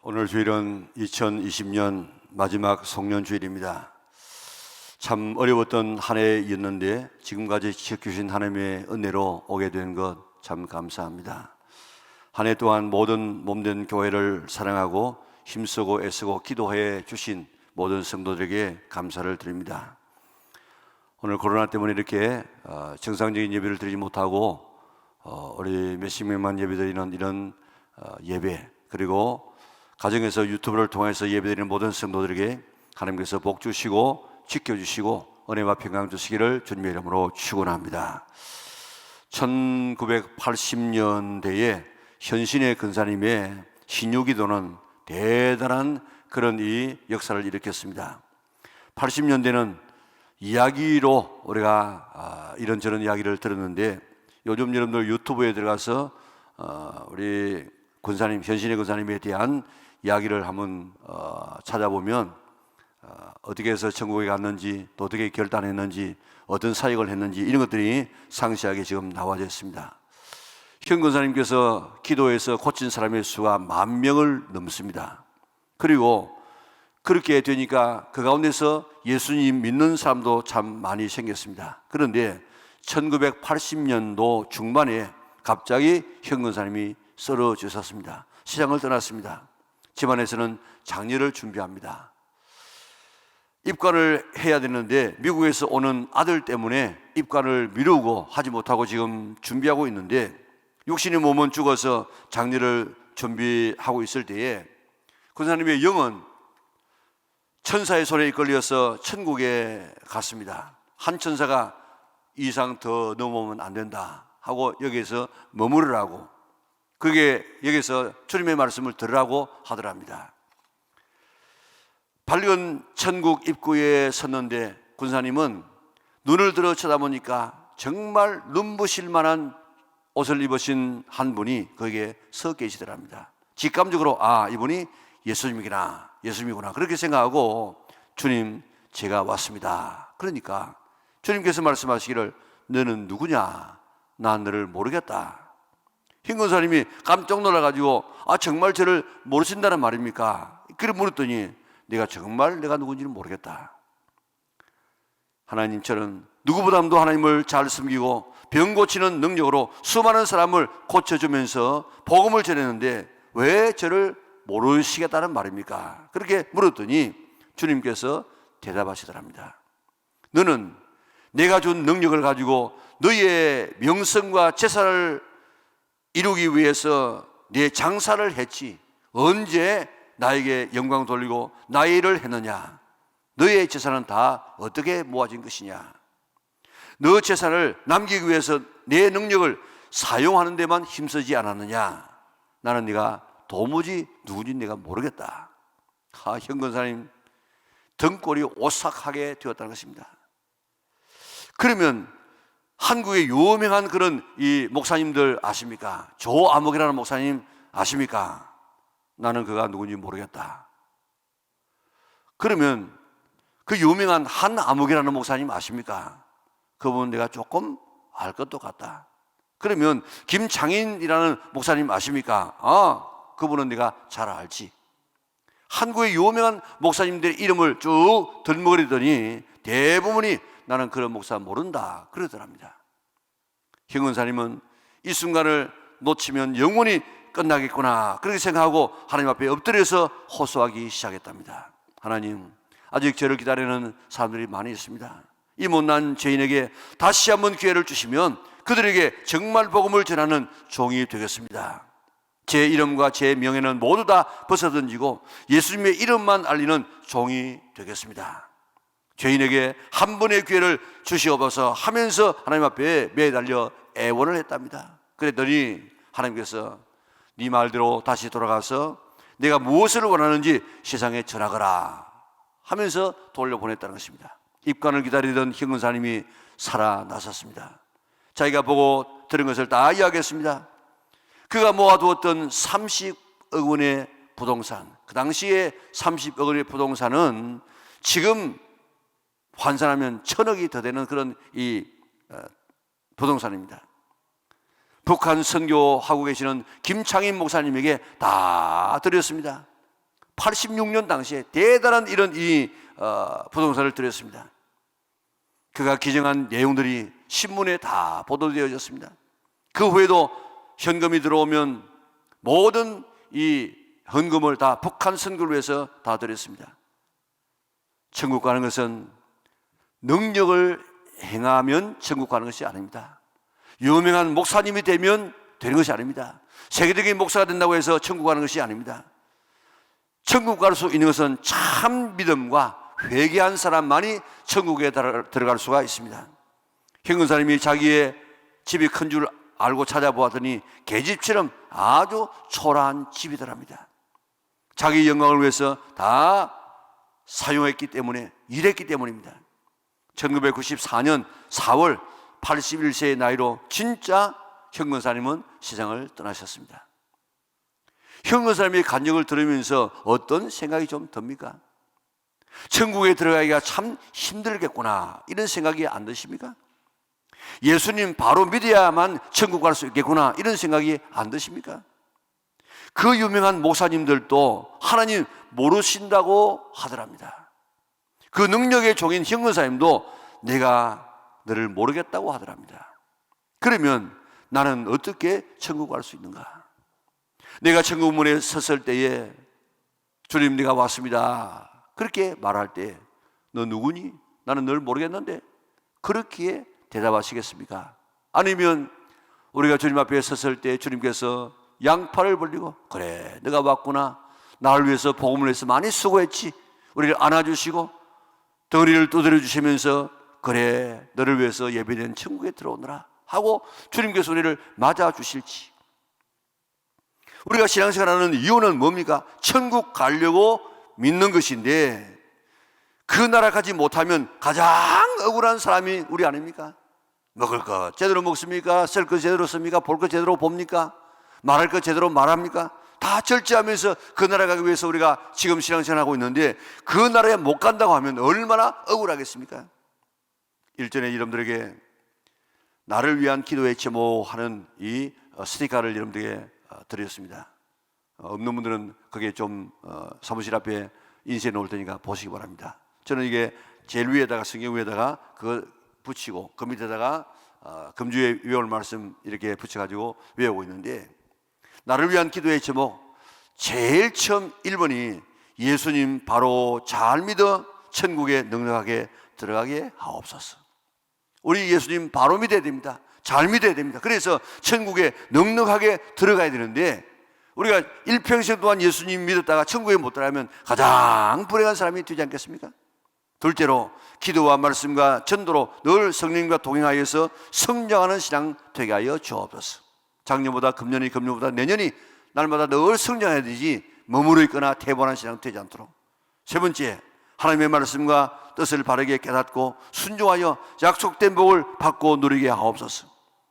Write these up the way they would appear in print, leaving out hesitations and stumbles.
오늘 주일은 2020년 마지막 송년주일입니다. 참 어려웠던 한 해였는데 지금까지 지켜주신 하나님의 은혜로 오게 된 것 참 감사합니다. 한 해 동안 모든 몸된 교회를 사랑하고 힘쓰고 애쓰고 기도해 주신 모든 성도들에게 감사를 드립니다. 오늘 코로나 때문에 이렇게 정상적인 예배를 드리지 못하고 우리 몇십 명만 예배드리는 이런 예배, 그리고 가정에서 유튜브를 통해서 예배드리는 모든 성도들에게 하나님께서 복 주시고 지켜주시고 은혜와 평강 주시기를 주님의 이름으로 축원합니다. 1980년대에 현신의 근사님의 신유기도는 대단한 그런 이 역사를 일으켰습니다. 80년대는 이야기로 우리가 이런저런 이야기를 들었는데, 요즘 여러분들 유튜브에 들어가서 우리 근사님, 현신의 근사님에 대한 이야기를 한번 찾아보면 어떻게 해서 천국에 갔는지, 또 어떻게 결단했는지, 어떤 사역을 했는지 이런 것들이 상세하게 지금 나와져 있습니다. 현 근사님께서 기도해서 고친 사람의 수가 10,000명을 넘습니다. 그리고 그렇게 되니까 그 가운데서 예수님 믿는 사람도 참 많이 생겼습니다. 그런데 1980년도 중반에 갑자기 현 근사님이 쓰러지셨습니다. 세상을 떠났습니다. 집안에서는 장례를 준비합니다. 입관을 해야 되는데 미국에서 오는 아들 때문에 입관을 미루고 하지 못하고 지금 준비하고 있는데, 육신의 몸은 죽어서 장례를 준비하고 있을 때에 근사님의 영은 천사의 손에 이끌려서 천국에 갔습니다. 한 천사가 이 이상 더 넘어오면 안 된다 하고 여기에서 머무르라고, 그게 여기서 주님의 말씀을 들으라고 하더랍니다. 밝은 천국 입구에 섰는데 군사님은 눈을 들어 쳐다보니까 정말 눈부실 만한 옷을 입으신 한 분이 거기에 서 계시더랍니다. 직감적으로 이분이 예수님이구나 그렇게 생각하고, 주님 제가 왔습니다. 그러니까 주님께서 말씀하시기를 너는 누구냐? 난 너를 모르겠다. 흰 근사님이 깜짝 놀라가지고 정말 저를 모르신다는 말입니까? 그래 물었더니 내가 누군지는 모르겠다. 하나님처럼 누구보다도 하나님을 잘 섬기고 병 고치는 능력으로 수많은 사람을 고쳐주면서 복음을 전했는데 왜 저를 모르시겠다는 말입니까? 그렇게 물었더니 주님께서 대답하시더랍니다. 너는 내가 준 능력을 가지고 너의 명성과 재산을 이루기 위해서 네 장사를 했지 언제 나에게 영광 돌리고 나의 일을 했느냐? 너의 재산은 다 어떻게 모아진 것이냐? 너 재산을 남기기 위해서 내 능력을 사용하는 데만 힘쓰지 않았느냐? 나는 네가 도무지 누군지 내가 모르겠다. 현 근사님 등골이 오싹하게 되었다는 것입니다. 그러면 한국의 유명한 그런 이 목사님들 아십니까? 조아목이라는 목사님 아십니까? 나는 그가 누군지 모르겠다. 그러면 그 유명한 한아목이라는 목사님 아십니까? 그분 내가 조금 알 것도 같다. 그러면 김창인이라는 목사님 아십니까? 그분은 내가 잘 알지. 한국의 유명한 목사님들의 이름을 쭉 들먹거리더니 대부분이 나는 그런 목사 모른다 그러더랍니다. 현 근사님은 이 순간을 놓치면 영원히 끝나겠구나 그렇게 생각하고 하나님 앞에 엎드려서 호소하기 시작했답니다. 하나님, 아직 저를 기다리는 사람들이 많이 있습니다. 이 못난 죄인에게 다시 한번 기회를 주시면 그들에게 정말 복음을 전하는 종이 되겠습니다. 제 이름과 제 명예는 모두 다 벗어던지고 예수님의 이름만 알리는 종이 되겠습니다. 죄인에게 한 번의 기회를 주시옵소서 하면서 하나님 앞에 매달려 애원을 했답니다. 그랬더니 하나님께서 네 말대로 다시 돌아가서 내가 무엇을 원하는지 세상에 전하거라 하면서 돌려보냈다는 것입니다. 입관을 기다리던 현 근사님이 살아나섰습니다. 자기가 보고 들은 것을 다 이야기했습니다. 그가 모아두었던 30억 원의 부동산, 그 당시에 30억 원의 부동산은 지금 환산하면 1,000억이 더 되는 그런 이 부동산입니다. 북한 선교하고 계시는 김창인 목사님에게 다 드렸습니다. 86년 당시에 대단한 이런 부동산을 들였습니다. 그가 기증한 내용들이 신문에 다 보도되어졌습니다. 그 후에도 현금이 들어오면 모든 이 헌금을 다 북한 선교를 위해서 다 드렸습니다. 천국 가는 것은 능력을 행하면 천국 가는 것이 아닙니다. 유명한 목사님이 되면 되는 것이 아닙니다. 세계적인 목사가 된다고 해서 천국 가는 것이 아닙니다. 천국 갈 수 있는 것은 참 믿음과 회개한 사람만이 천국에 들어갈 수가 있습니다. 현근사님이 자기의 집이 큰 줄 알고 찾아보았더니 계집처럼 아주 초라한 집이더랍니다. 자기 영광을 위해서 다 사용했기 때문에, 일했기 때문입니다. 1994년 4월 81세의 나이로 진짜 현근사님은 세상을 떠나셨습니다. 현근사님의 간증을 들으면서 어떤 생각이 좀 듭니까? 천국에 들어가기가 참 힘들겠구나, 이런 생각이 안 드십니까? 예수님 바로 믿어야만 천국 갈 수 있겠구나, 이런 생각이 안 드십니까? 그 유명한 목사님들도 하나님 모르신다고 하더랍니다. 그 능력의 종인 현근사님도 내가 너를 모르겠다고 하더랍니다. 그러면 나는 어떻게 천국 갈 수 있는가? 내가 천국 문에 섰을 때에 주님 내가 왔습니다, 그렇게 말할 때 너 누구니? 나는 널 모르겠는데, 그렇게 대답하시겠습니까? 아니면 우리가 주님 앞에 섰을 때 주님께서 양팔을 벌리고 그래 너가 왔구나, 나를 위해서 복음을 위해서 많이 수고했지, 우리를 안아주시고 덩어리를 두드려 주시면서 그래 너를 위해서 예배된 천국에 들어오너라 하고 주님께서 우리를 맞아주실지. 우리가 신앙생활하는 이유는 뭡니까? 천국 가려고 믿는 것인데 그 나라 가지 못하면 가장 억울한 사람이 우리 아닙니까? 먹을 거 제대로 먹습니까? 쓸 거 제대로 씁니까? 볼 거 제대로 봅니까? 말할 거 제대로 말합니까? 다 절제하면서 그 나라 가기 위해서 우리가 지금 신앙생활하고 있는데 그 나라에 못 간다고 하면 얼마나 억울하겠습니까? 일전에 여러분들에게 나를 위한 기도의 제목하는 이 스티커를 여러분들에게 드렸습니다. 없는 분들은 거기에 좀 사무실 앞에 인쇄해 놓을 테니까 보시기 바랍니다. 저는 이게 제일 위에다가 성경 위에다가 그거 붙이고 그 밑에다가 금주에 외울 말씀 이렇게 붙여가지고 외우고 있는데, 나를 위한 기도의 제목 제일 처음 1번이 예수님 바로 잘 믿어 천국에 넉넉하게 들어가게 하옵소서. 우리 예수님 바로 믿어야 됩니다. 잘 믿어야 됩니다. 그래서 천국에 넉넉하게 들어가야 되는데, 우리가 일평생 동안 예수님 믿었다가 천국에 못 들어가면 가장 불행한 사람이 되지 않겠습니까? 둘째로 기도와 말씀과 전도로 늘 성령님과 동행하여서 성장하는 신앙 되게 하여 주옵소서. 작년보다 금년이, 금년보다 내년이 날마다 늘 성장해야 되지 머무르 있거나 태반한 신앙 되지 않도록. 세 번째, 하나님의 말씀과 뜻을 바르게 깨닫고 순종하여 약속된 복을 받고 누리게 하옵소서.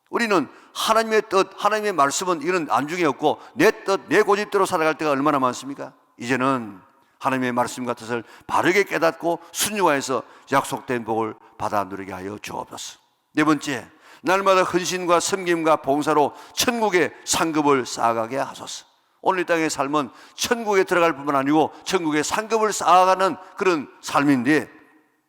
우리는 하나님의 뜻, 하나님의 말씀은 이런 안중에 없고 내 뜻, 내 고집대로 살아갈 때가 얼마나 많습니까? 이제는 하나님의 말씀과 뜻을 바르게 깨닫고 순종하여서 약속된 복을 받아 누리게 하여 주옵소서. 네 번째, 날마다 헌신과 섬김과 봉사로 천국의 상급을 쌓아가게 하소서. 오늘 이 땅의 삶은 천국에 들어갈 뿐만 아니고 천국의 상급을 쌓아가는 그런 삶인데,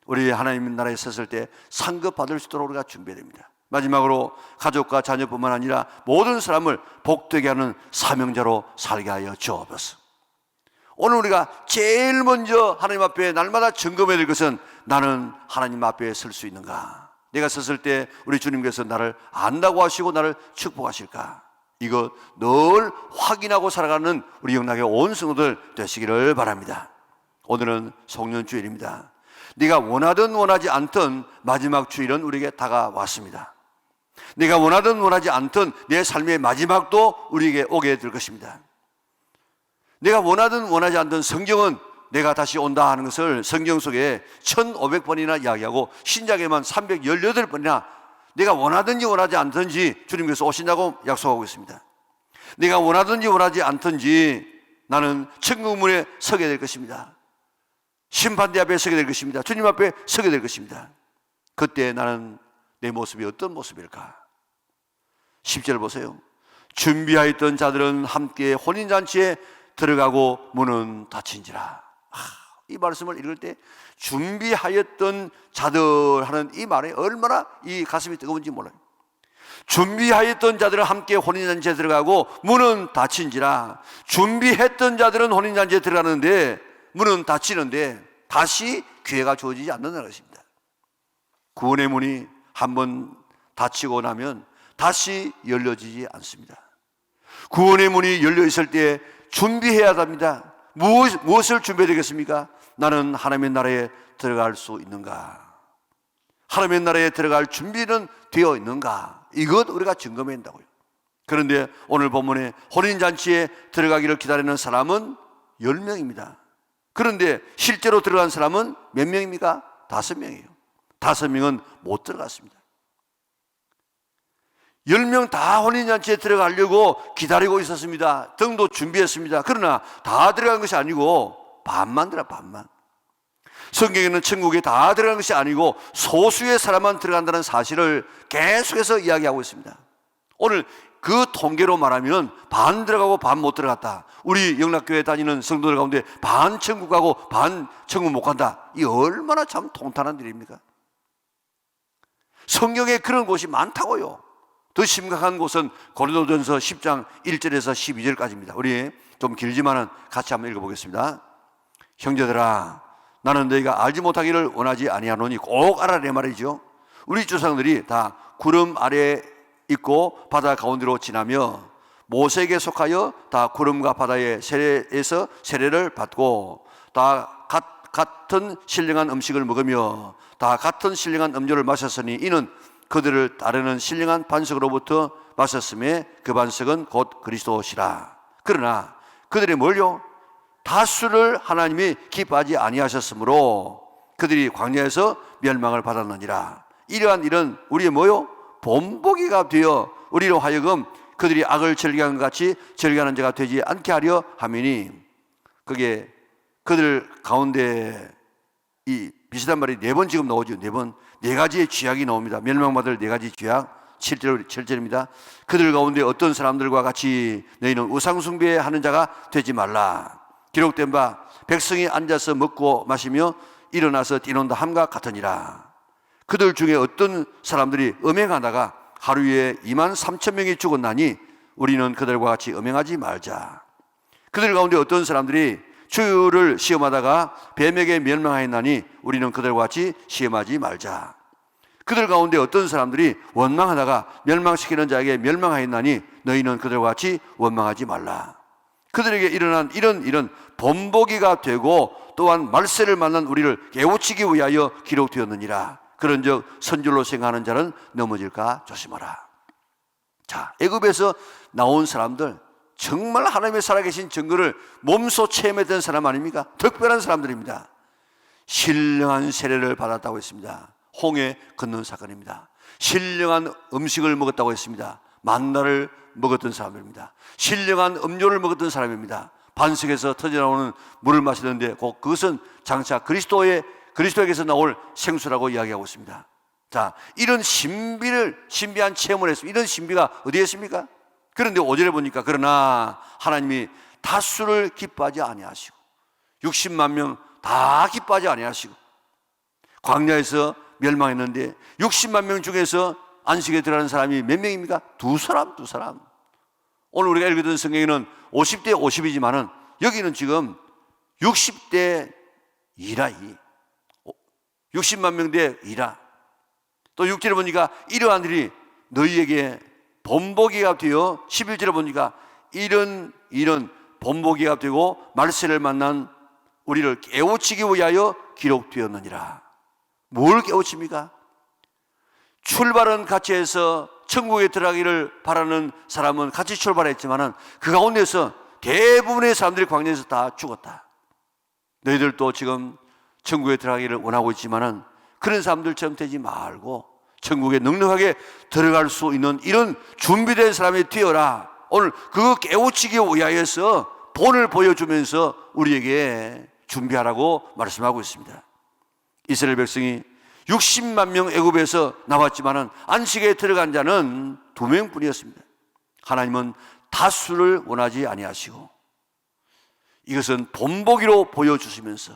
우리 하나님 나라에 섰을 때 상급 받을 수 있도록 우리가 준비해야 됩니다. 마지막으로 가족과 자녀뿐만 아니라 모든 사람을 복되게 하는 사명자로 살게 하여 주옵소서. 오늘 우리가 제일 먼저 하나님 앞에 날마다 점검해야 될 것은 나는 하나님 앞에 설 수 있는가? 내가 섰을 때 우리 주님께서 나를 안다고 하시고 나를 축복하실까? 이거 늘 확인하고 살아가는 우리 영락의 온 성도들 되시기를 바랍니다. 오늘은 송년주일입니다. 네가 원하든 원하지 않든 마지막 주일은 우리에게 다가왔습니다. 네가 원하든 원하지 않든 내 삶의 마지막도 우리에게 오게 될 것입니다. 내가 원하든 원하지 않든 성경은 내가 다시 온다 하는 것을 성경 속에 1500번이나 이야기하고 신약에만 318번이나 내가 원하든지 원하지 않든지 주님께서 오신다고 약속하고 있습니다. 내가 원하든지 원하지 않든지 나는 천국 문에 서게 될 것입니다. 심판대 앞에 서게 될 것입니다. 주님 앞에 서게 될 것입니다. 그때 나는 내 모습이 어떤 모습일까? 10절 보세요. 준비하였던 자들은 함께 혼인잔치에 들어가고 문은 닫힌지라. 이 말씀을 읽을 때 준비하였던 자들 하는 이 말에 얼마나 이 가슴이 뜨거운지 몰라요. 준비하였던 자들은 함께 혼인잔치에 들어가고 문은 닫힌지라. 준비했던 자들은 혼인잔치에 들어가는데 문은 닫히는데 다시 기회가 주어지지 않는다는 것입니다. 구원의 문이 한번 닫히고 나면 다시 열려지지 않습니다. 구원의 문이 열려 있을 때 준비해야 합니다. 무엇을 준비해야 되겠습니까? 나는 하나님의 나라에 들어갈 수 있는가? 하나님의 나라에 들어갈 준비는 되어 있는가? 이것 우리가 점검해야 한다고요. 그런데 오늘 본문에 혼인잔치에 들어가기를 기다리는 사람은 10명입니다. 그런데 실제로 들어간 사람은 몇 명입니까? 5명이에요. 5명은 못 들어갔습니다. 10명 다 혼인잔치에 들어가려고 기다리고 있었습니다. 등도 준비했습니다. 그러나 다 들어간 것이 아니고 반만 반만. 성경에는 천국에 다 들어간 것이 아니고 소수의 사람만 들어간다는 사실을 계속해서 이야기하고 있습니다. 오늘 그 통계로 말하면 반 들어가고 반 못 들어갔다. 우리 영락교회 다니는 성도들 가운데 반 천국 가고 반 천국 못 간다. 이 얼마나 참 통탄한 일입니까? 성경에 그런 곳이 많다고요. 더 심각한 곳은 고린도전서 10장 1절에서 12절까지입니다. 우리 좀 길지만은 같이 한번 읽어보겠습니다. 형제들아, 나는 너희가 알지 못하기를 원하지 아니하노니 꼭 알아내 말이죠. 우리 조상들이 다 구름 아래에 있고 바다 가운데로 지나며 모세에게 속하여 다 구름과 바다의 세례에서 세례를 받고 다 같은 신령한 음식을 먹으며 다 같은 신령한 음료를 마셨으니 이는 그들을 따르는 신령한 반석으로부터 마셨음에 그 반석은 곧 그리스도시라. 그러나 그들이 뭘요? 다수를 하나님이 기뻐하지 아니하셨으므로 그들이 광야에서 멸망을 받았느니라. 이러한 일은 우리의 뭐요? 본보기가 되어 우리로 하여금 그들이 악을 즐겨하는 것 같이 즐겨하는 자가 되지 않게 하려 함이니. 그게 그들 가운데 이 비슷한 말이 4번 지금 나오죠. 4번 4가지의 죄악이 나옵니다. 멸망받을 4가지 죄악. 7절입니다. 그들 가운데 어떤 사람들과 같이 너희는 우상숭배하는 자가 되지 말라. 기록된 바 백성이 앉아서 먹고 마시며 일어나서 뛰논다 함과 같으니라. 그들 중에 어떤 사람들이 음행하다가 하루에 23,000명이 죽었나니 우리는 그들과 같이 음행하지 말자. 그들 가운데 어떤 사람들이 주를 시험하다가 뱀에게 멸망하였나니 우리는 그들과 같이 시험하지 말자. 그들 가운데 어떤 사람들이 원망하다가 멸망시키는 자에게 멸망하였나니 너희는 그들과 같이 원망하지 말라. 그들에게 일어난 이런 일은 본보기가 되고 또한 말세를 만난 우리를 깨우치기 위하여 기록되었느니라. 그런즉 선줄로 생각하는 자는 넘어질까 조심하라. 자, 애굽에서 나온 사람들 정말 하나님의 살아계신 증거를 몸소 체험했던 사람 아닙니까? 특별한 사람들입니다. 신령한 세례를 받았다고 했습니다. 홍해 건넌 사건입니다. 신령한 음식을 먹었다고 했습니다. 만나를 먹었던 사람입니다. 신령한 음료를 먹었던 사람입니다. 반석에서 터져나오는 물을 마시는데 그것은 장차 그리스도에게서 나올 생수라고 이야기하고 있습니다. 자, 이런 신비한 체험을 했습니다. 이런 신비가 어디에 있습니까? 그런데 5절에 보니까 그러나 하나님이 다수를 기뻐하지 아니하시고 60만 명 다 기뻐하지 아니하시고 광야에서 멸망했는데 60만 명 중에서 안식에 들어가는 사람이 몇 명입니까? 두 사람. 오늘 우리가 읽었던 성경에는 50대 50이지만은 여기는 지금 60대 2라. 60만 명 대 2라. 또 6절에 보니까 이러한 일이 너희에게 본보기가 되어 11절에 보니까 이런 본보기가 되고 말세를 만난 우리를 깨우치기 위하여 기록되었느니라. 뭘 깨우칩니까? 출발은 같이 해서 천국에 들어가기를 바라는 사람은 같이 출발했지만은 그 가운데서 대부분의 사람들이 광야에서 다 죽었다. 너희들도 지금 천국에 들어가기를 원하고 있지만은 그런 사람들처럼 되지 말고 천국에 넉넉하게 들어갈 수 있는 이런 준비된 사람이 되어라. 오늘 그거 깨우치기 위하여서 본을 보여주면서 우리에게 준비하라고 말씀하고 있습니다. 이스라엘 백성이 60만 명 애굽에서 나왔지만은 안식에 들어간 자는 2명뿐이었습니다. 하나님은 다수를 원하지 아니하시고 이것은 본보기로 보여주시면서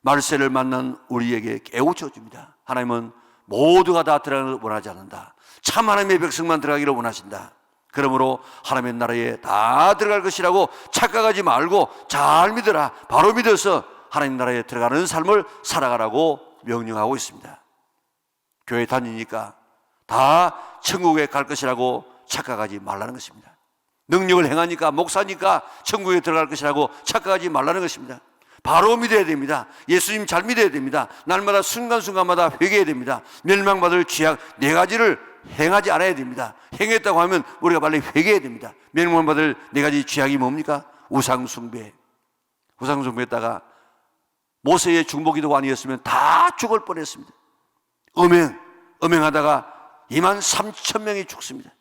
말세를 만난 우리에게 깨우쳐 줍니다. 하나님은 모두가 다 들어가기를 원하지 않는다. 참 하나님의 백성만 들어가기를 원하신다. 그러므로 하나님의 나라에 다 들어갈 것이라고 착각하지 말고 잘 믿어라. 바로 믿어서 하나님 나라에 들어가는 삶을 살아가라고 명령하고 있습니다. 교회 다니니까 다 천국에 갈 것이라고 착각하지 말라는 것입니다. 능력을 행하니까, 목사니까 천국에 들어갈 것이라고 착각하지 말라는 것입니다. 바로 믿어야 됩니다. 예수님 잘 믿어야 됩니다. 날마다 순간순간마다 회개해야 됩니다. 멸망받을 죄악 4가지를 행하지 않아야 됩니다. 행했다고 하면 우리가 빨리 회개해야 됩니다. 멸망받을 4가지 죄악이 뭡니까? 우상숭배. 우상숭배했다가 모세의 중보기도가 아니었으면 다 죽을 뻔했습니다. 음행하다가 23,000명이 죽습니다.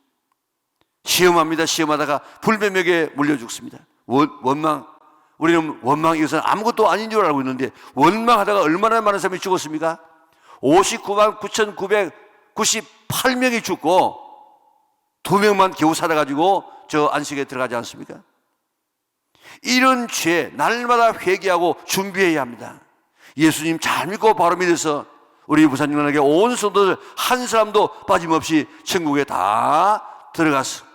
시험합니다. 시험하다가 불뱀에게 물려 죽습니다. 원망. 우리는 원망, 이것은 아무것도 아닌 줄 알고 있는데 원망하다가 얼마나 많은 사람이 죽었습니까? 59만 9,998명이 죽고 2명만 겨우 살아가지고 저 안식에 들어가지 않습니까? 이런 죄 날마다 회개하고 준비해야 합니다. 예수님 잘 믿고 바로 믿어서 우리 부사님에게 온 성도들 한 사람도 빠짐없이 천국에 다 들어가서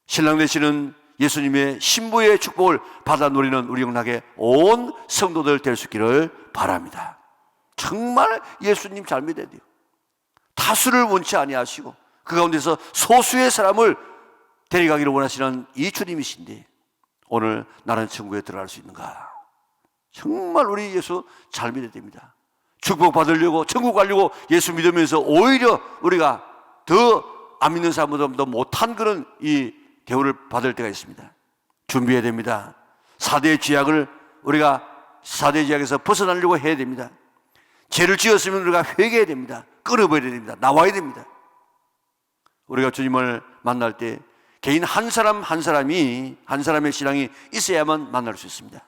신랑 되시는 예수님의 신부의 축복을 받아 누리는 우리 영락의 온 성도들 될 수 있기를 바랍니다. 정말 예수님 잘 믿어야 돼요. 다수를 원치 아니하시고 그 가운데서 소수의 사람을 데려가기를 원하시는 이 주님이신데 오늘 나는 천국에 들어갈 수 있는가? 정말 우리 예수 잘 믿어야 됩니다. 축복 받으려고 천국 가려고 예수 믿으면서 오히려 우리가 더 안 믿는 사람보다 더 못한 그런 이 대우를 받을 때가 있습니다. 준비해야 됩니다. 4대 죄악을 우리가 4대 죄악에서 벗어나려고 해야 됩니다. 죄를 지었으면 우리가 회개해야 됩니다. 끊어버려야 됩니다. 나와야 됩니다. 우리가 주님을 만날 때 개인 한 사람 한 사람이 한 사람의 신앙이 있어야만 만날 수 있습니다.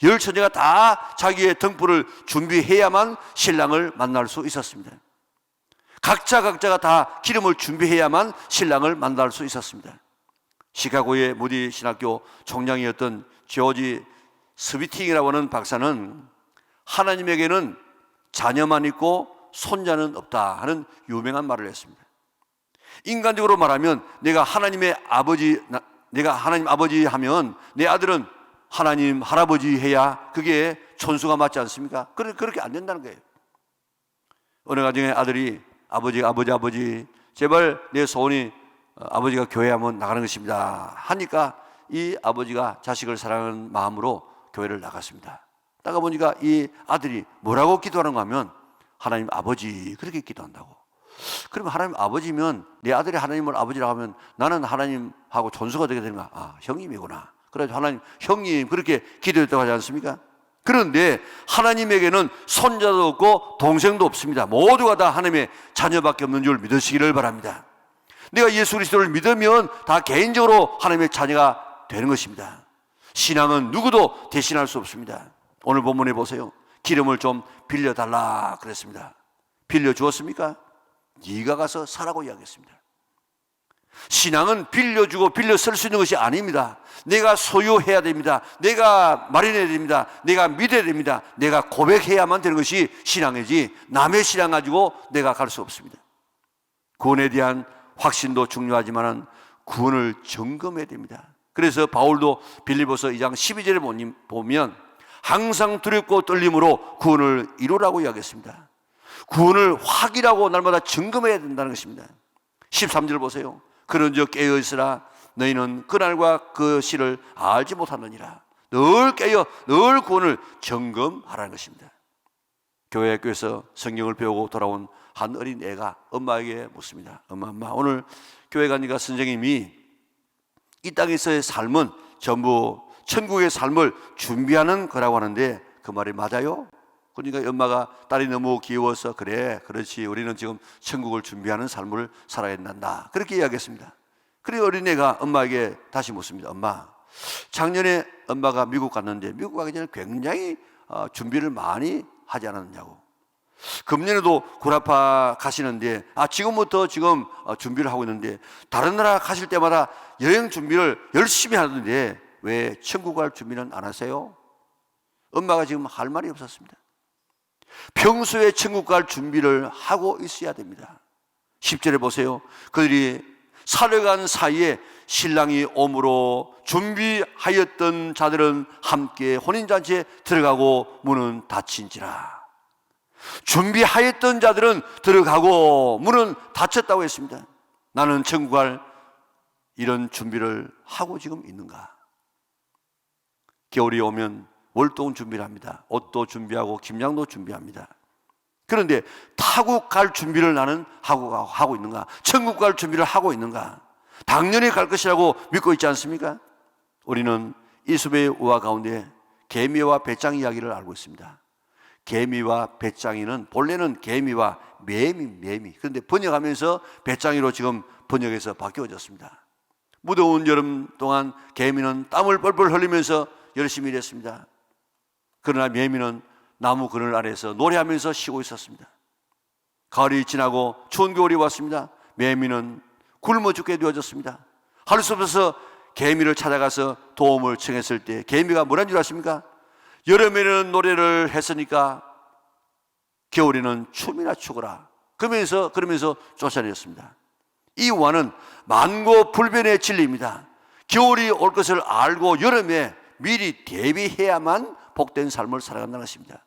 열 처제가 다 자기의 등불을 준비해야만 신랑을 만날 수 있었습니다. 각자가 다 기름을 준비해야만 신랑을 만날 수 있었습니다. 시카고의 무디 신학교 총장이었던 조지 스위팅이라고 하는 박사는 하나님에게는 자녀만 있고 손자는 없다 하는 유명한 말을 했습니다. 인간적으로 말하면 내가 하나님 아버지 하면 내 아들은 하나님 할아버지 해야 그게 천수가 맞지 않습니까? 그렇게 안 된다는 거예요. 어느 가정에 아들이 아버지 제발 내 소원이 아버지가 교회 한번 나가는 것입니다 하니까 이 아버지가 자식을 사랑하는 마음으로 교회를 나갔습니다. 나가보니까 이 아들이 뭐라고 기도하는가 하면 하나님 아버지 그렇게 기도한다고. 그러면 하나님 아버지면 내 아들이 하나님을 아버지라고 하면 나는 하나님하고 존수가 되게 되는가? 아, 형님이구나. 그래서 하나님 형님 그렇게 기도했다고 하지 않습니까? 그런데 하나님에게는 손자도 없고 동생도 없습니다. 모두가 다 하나님의 자녀밖에 없는 줄 믿으시기를 바랍니다. 내가 예수 그리스도를 믿으면 다 개인적으로 하나님의 자녀가 되는 것입니다. 신앙은 누구도 대신할 수 없습니다. 오늘 본문에 보세요. 기름을 좀 빌려달라 그랬습니다. 빌려주었습니까? 네가 가서 사라고 이야기했습니다. 신앙은 빌려주고 빌려 쓸 수 있는 것이 아닙니다. 내가 소유해야 됩니다. 내가 마련해야 됩니다. 내가 믿어야 됩니다. 내가 고백해야만 되는 것이 신앙이지 남의 신앙 가지고 내가 갈 수 없습니다. 구원에 대한 확신도 중요하지만 구원을 점검해야 됩니다. 그래서 바울도 빌립보서 2장 12절에 보면 항상 두렵고 떨림으로 구원을 이루라고 이야기했습니다. 구원을 확인하고 날마다 점검해야 된다는 것입니다. 13절 보세요. 그런즉 깨어있으라 너희는 그날과 그 시를 알지 못하느니라. 늘 깨어 늘 구원을 점검하라는 것입니다. 교회에서 성경을 배우고 돌아온 한 어린 애가 엄마에게 묻습니다. 엄마 오늘 교회 가니까 선생님이 이 땅에서의 삶은 전부 천국의 삶을 준비하는 거라고 하는데 그 말이 맞아요? 그러니까 엄마가 딸이 너무 귀여워서 그래 그렇지 우리는 지금 천국을 준비하는 삶을 살아야 된다 그렇게 이야기했습니다. 그리고 어린애가 엄마에게 다시 묻습니다. 엄마 작년에 엄마가 미국 갔는데 미국 가기 전에 굉장히 준비를 많이 하지 않았느냐고. 금년에도 구라파 가시는데 지금부터 준비를 하고 있는데 다른 나라 가실 때마다 여행 준비를 열심히 하는데 왜 천국 갈 준비는 안 하세요? 엄마가 지금 할 말이 없었습니다. 평소에 천국 갈 준비를 하고 있어야 됩니다. 10절에 보세요. 그들이 살아간 사이에 신랑이 오므로 준비하였던 자들은 함께 혼인잔치에 들어가고 문은 닫힌지라. 준비하였던 자들은 들어가고 문은 닫혔다고 했습니다. 나는 천국 갈 이런 준비를 하고 지금 있는가? 겨울이 오면 월동 준비를 합니다. 옷도 준비하고 김장도 준비합니다. 그런데 타국 갈 준비를 나는 하고 있는가? 천국 갈 준비를 하고 있는가? 당연히 갈 것이라고 믿고 있지 않습니까? 우리는 이솝의 우화 가운데 개미와 배짱 이야기를 알고 있습니다. 개미와 배짱이는 본래는 개미와 매미. 그런데 번역하면서 배짱이로 지금 번역해서 바뀌어졌습니다. 무더운 여름 동안 개미는 땀을 뻘뻘 흘리면서 열심히 일했습니다. 그러나 매미는 나무 그늘 아래에서 노래하면서 쉬고 있었습니다. 가을이 지나고 추운 겨울이 왔습니다. 매미는 굶어 죽게 되어졌습니다. 할 수 없어서 개미를 찾아가서 도움을 청했을 때 개미가 뭐란 줄 아십니까? 여름에는 노래를 했으니까 겨울에는 춤이나 추거라. 그러면서 쫓아내었습니다. 이 우화는 만고불변의 진리입니다. 겨울이 올 것을 알고 여름에 미리 대비해야만 복된 삶을 살아간다는 것입니다.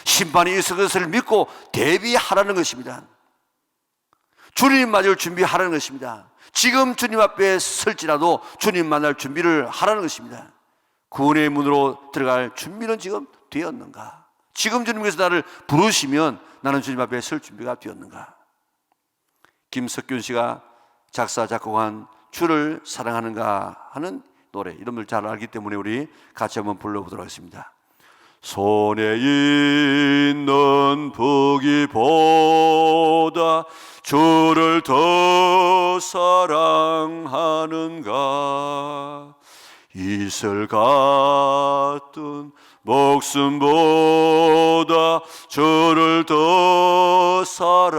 심판이 있을 것을 믿고 대비하라는 것입니다. 주님 맞을 준비하라는 것입니다. 지금 주님 앞에 설지라도 주님 만날 준비를 하라는 것입니다. 구원의 문으로 들어갈 준비는 지금 되었는가? 지금 주님께서 나를 부르시면 나는 주님 앞에 설 준비가 되었는가? 김석균 씨가 작사 작곡한 주를 사랑하는가 하는 노래, 이름을 잘 알기 때문에 우리 같이 한번 불러보도록 하겠습니다. 손에 있는 부귀보다 주를 더 사랑하는가? 이슬 같은 목숨보다 주를 더 사랑하는가?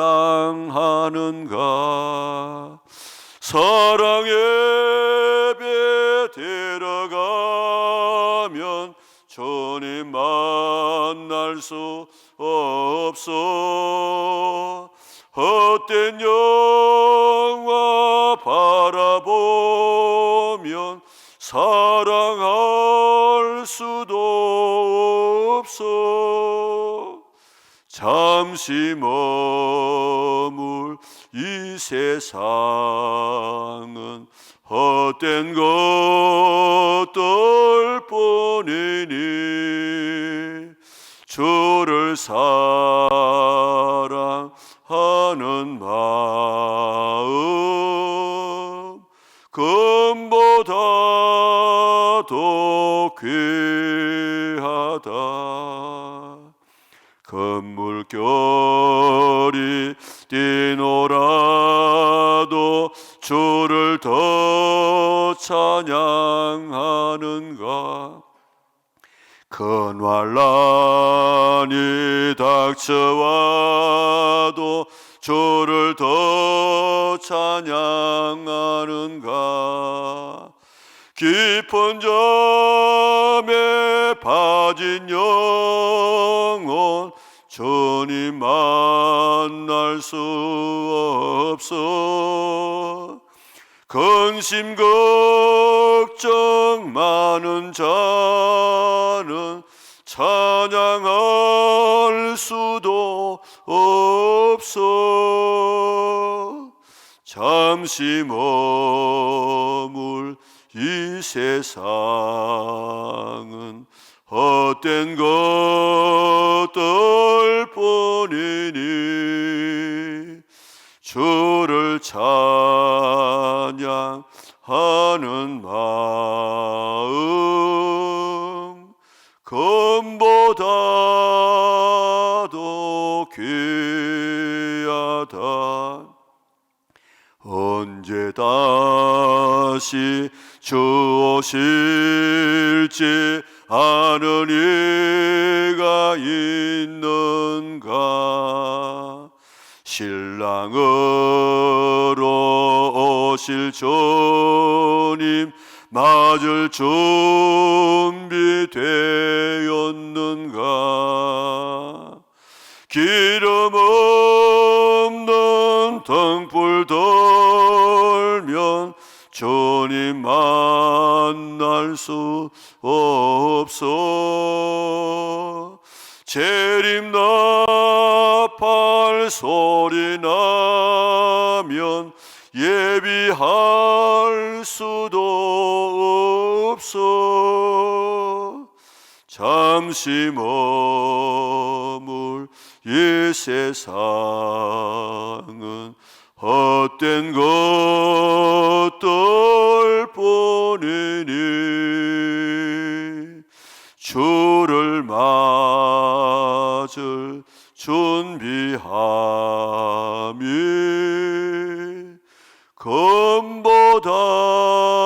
사랑의 배 들어가면 주님 만날 수 없어. 헛된 영화 바라보면 사랑할 수도 없어. 잠시 머물 이 세상은 헛된 것들 뿐이니 주를 사랑하는 마음 금보다도 귀하다. 금물결이 뛰노라도 주를 더 찬양하는가? 큰 환난이 닥쳐와도 주를 더 찬양하는가? 깊은 잠에 빠진 영혼 주님 만날 수 없어. 근심 걱정 많은 자는 찬양할 수도 없어. 잠시 머물 이 세상은 헛된 것들 뿐이니 주를 찬양하는 마음 금보다도 귀하다. 언제 다시 주 오실지 아는 이가 있는가? 신랑으로 오실 주님 맞을 준비되었는가? 기름 없는 등불 돌면 주님 만날 수 없어. 재림 나팔 소리 나면 예비할 수도 없어. 잠시 머물 이 세상은 헛된 것들 뿐이니 주를 맞을 준비함이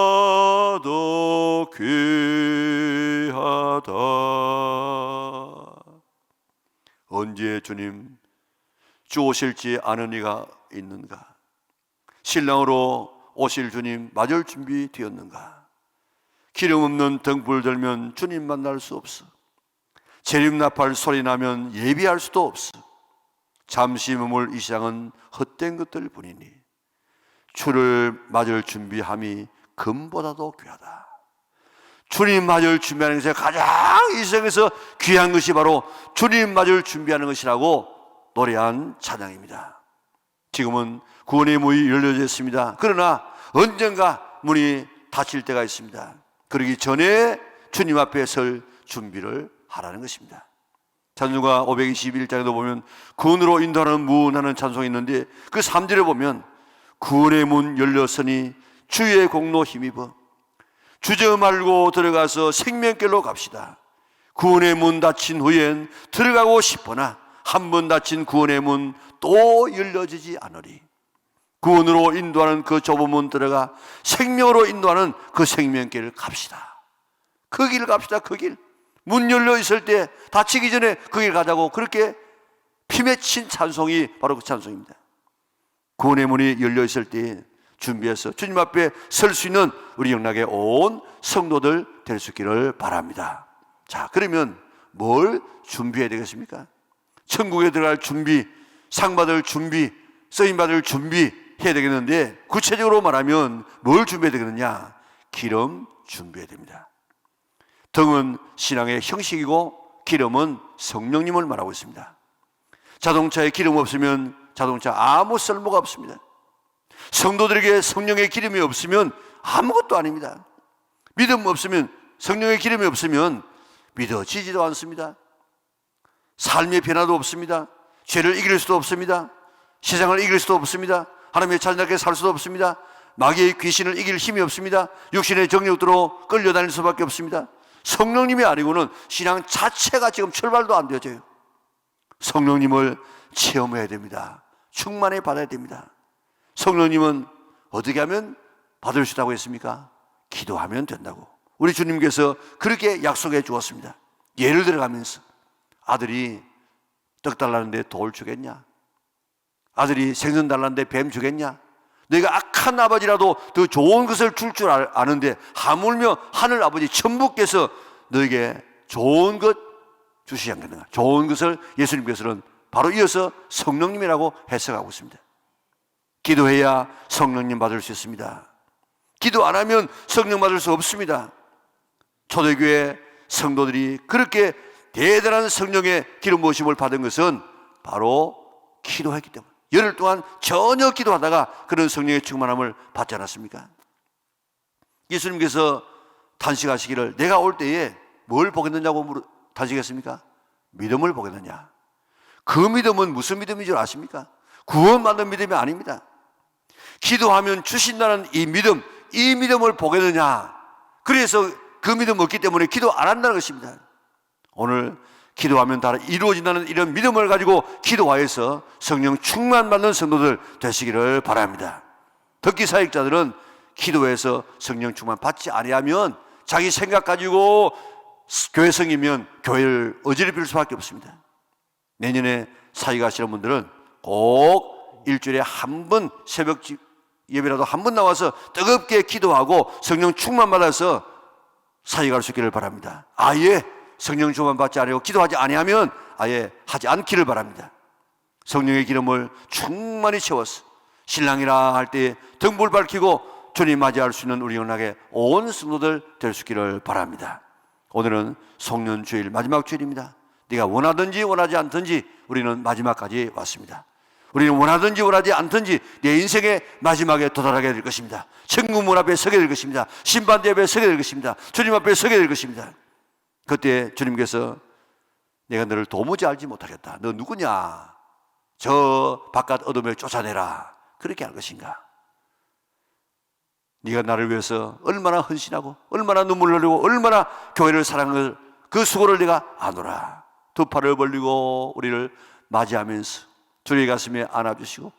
금보다도 귀하다. 언제 주님 주 오실지 아는 이가 있는가? 신랑으로 오실 주님 맞을 준비 되었는가? 기름 없는 등불 들면 주님 만날 수 없어. 재림나팔 소리 나면 예비할 수도 없어. 잠시 머물 이 세상은 헛된 것들 뿐이니 주를 맞을 준비함이 금보다도 귀하다. 주님 맞을 준비하는 것에 가장 이 세상에서 귀한 것이 바로 주님 맞을 준비하는 것이라고 노래한 찬양입니다. 지금은 구원의 문이 열려져 있습니다. 그러나 언젠가 문이 닫힐 때가 있습니다. 그러기 전에 주님 앞에 설 준비를 하라는 것입니다. 찬송가 521장에도 보면 구원으로 인도하는 문 하는 찬송이 있는데 그 3절에 보면 구원의 문 열렸으니 주의 공로 힘입어 주저 말고 들어가서 생명길로 갑시다. 구원의 문 닫힌 후엔 들어가고 싶으나 한 번 닫힌 구원의 문 또 열려지지 않으리. 구원으로 인도하는 그 좁은 문 들어가 생명으로 인도하는 그 생명길을 갑시다. 그 길 갑시다. 그 길. 문 열려 있을 때 닫히기 전에 그 길 가자고 그렇게 피맺힌 찬송이 바로 그 찬송입니다. 구원의 문이 열려 있을 때 준비해서 주님 앞에 설 수 있는 우리 영락의 온 성도들 될 수 있기를 바랍니다. 자, 그러면 뭘 준비해야 되겠습니까? 천국에 들어갈 준비, 상 받을 준비, 쓰임 받을 준비 해야 되겠는데 구체적으로 말하면 뭘 준비해야 되겠느냐? 기름 준비해야 됩니다. 등은 신앙의 형식이고 기름은 성령님을 말하고 있습니다. 자동차에 기름 없으면 자동차 아무 쓸모가 없습니다. 성도들에게 성령의 기름이 없으면 아무것도 아닙니다. 믿음 없으면, 성령의 기름이 없으면 믿어지지도 않습니다. 삶의 변화도 없습니다. 죄를 이길 수도 없습니다. 세상을 이길 수도 없습니다. 하나님의 자녀답게 살 수도 없습니다. 마귀의 귀신을 이길 힘이 없습니다. 육신의 정욕으로 끌려다닐 수밖에 없습니다. 성령님이 아니고는 신앙 자체가 지금 출발도 안 되어져요. 성령님을 체험해야 됩니다. 충만히 받아야 됩니다. 성령님은 어떻게 하면 받을 수 있다고 했습니까? 기도하면 된다고 우리 주님께서 그렇게 약속해 주었습니다. 예를 들어가면서 아들이 떡 달라는데 돌 주겠냐? 아들이 생선 달라는데 뱀 주겠냐? 너희가 악한 아버지라도 더 좋은 것을 줄 아는데 하물며 하늘 아버지 천부께서 너에게 좋은 것 주시지 않겠는가? 좋은 것을 예수님께서는 바로 이어서 성령님이라고 해석하고 있습니다. 기도해야 성령님 받을 수 있습니다. 기도 안 하면 성령 받을 수 없습니다. 초대교회 성도들이 그렇게 대단한 성령의 기름 부으심을 받은 것은 바로 기도했기 때문에 열흘 동안 전혀 기도하다가 그런 성령의 충만함을 받지 않았습니까? 예수님께서 단식하시기를 내가 올 때에 뭘 보겠느냐고 단식했습니까? 믿음을 보겠느냐? 그 믿음은 무슨 믿음인 줄 아십니까? 구원받는 믿음이 아닙니다. 기도하면 주신다는 이 믿음을 보겠느냐? 그래서 그 믿음 없기 때문에 기도 안 한다는 것입니다. 오늘 기도하면 다 이루어진다는 이런 믿음을 가지고 기도하여서 성령 충만받는 성도들 되시기를 바랍니다. 듣기 사역자들은 기도해서 성령 충만 받지 아니하면 자기 생각 가지고 교회성이면 교회를 어지럽힐 수밖에 없습니다. 내년에 사역하시는 분들은 꼭 일주일에 한 번 새벽 예배라도 한 번 나와서 뜨겁게 기도하고 성령 충만 받아서 사역할 수 있기를 바랍니다. 아예 성령 충만 받지 않고 기도하지 아니하면 아예 하지 않기를 바랍니다. 성령의 기름을 충만히 채워서 신랑이라 할 때 등불 밝히고 주님 맞이할 수 있는 우리 영락의 온 성도들 될 수 있기를 바랍니다. 오늘은 송년주일 마지막 주일입니다. 네가 원하든지 원하지 않든지 우리는 마지막까지 왔습니다. 우리는 원하든지 원하지 않든지 내 인생의 마지막에 도달하게 될 것입니다. 천국문 앞에 서게 될 것입니다. 심판대 앞에 서게 될 것입니다. 주님 앞에 서게 될 것입니다. 그때 주님께서 내가 너를 도무지 알지 못하겠다. 너 누구냐? 저 바깥 어둠을 쫓아내라. 그렇게 할 것인가? 네가 나를 위해서 얼마나 헌신하고 얼마나 눈물을 흘리고 얼마나 교회를 사랑을 그 수고를 내가 아노라. 두 팔을 벌리고 우리를 맞이하면서 주의 가슴에 안아주시고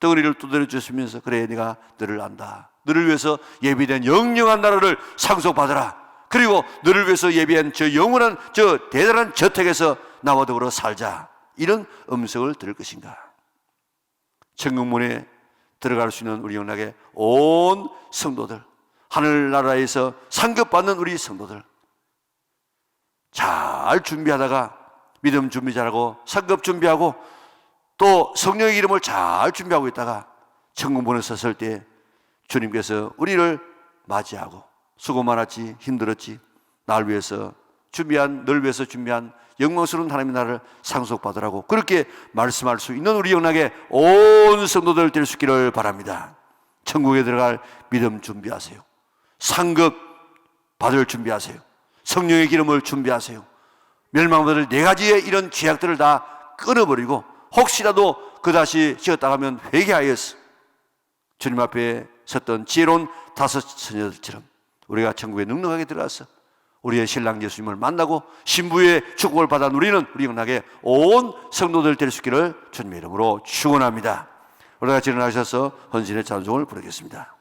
덩어리를 두드려 주시면서 그래 내가 너를 안다. 너를 위해서 예비된 영영한 나라를 상속받으라. 그리고 너를 위해서 예비한 저 영원한 저 대단한 저택에서 나와 더불어 살자. 이런 음성을 들을 것인가? 천국문에 들어갈 수 있는 우리 영락의 온 성도들, 하늘나라에서 상급받는 우리 성도들, 잘 준비하다가 믿음 준비 잘하고 상급 준비하고 또 성령의 이름을 잘 준비하고 있다가 천국문에 섰을 때 주님께서 우리를 맞이하고 수고 많았지 힘들었지 날 위해서 준비한 널 위해서 준비한 영광스러운 하나님의 나라를 상속받으라고 그렇게 말씀할 수 있는 우리 영락의 온 성도들 될 수 있기를 바랍니다. 천국에 들어갈 믿음 준비하세요. 상급 받을 준비하세요. 성령의 기름을 준비하세요. 멸망받을 네 가지의 이런 죄악들을 다 끊어버리고 혹시라도 그다시 지었다 가면 회개하여서 주님 앞에 섰던 지혜로운 다섯 처녀들처럼 우리가 천국에 넉넉하게 들어가서 우리의 신랑 예수님을 만나고 신부의 축복을 받아 누리는 우리 영락의 온 성도들 될 수 있기를 주님의 이름으로 축원합니다. 우리가 일어나셔서 헌신의 찬송을 부르겠습니다.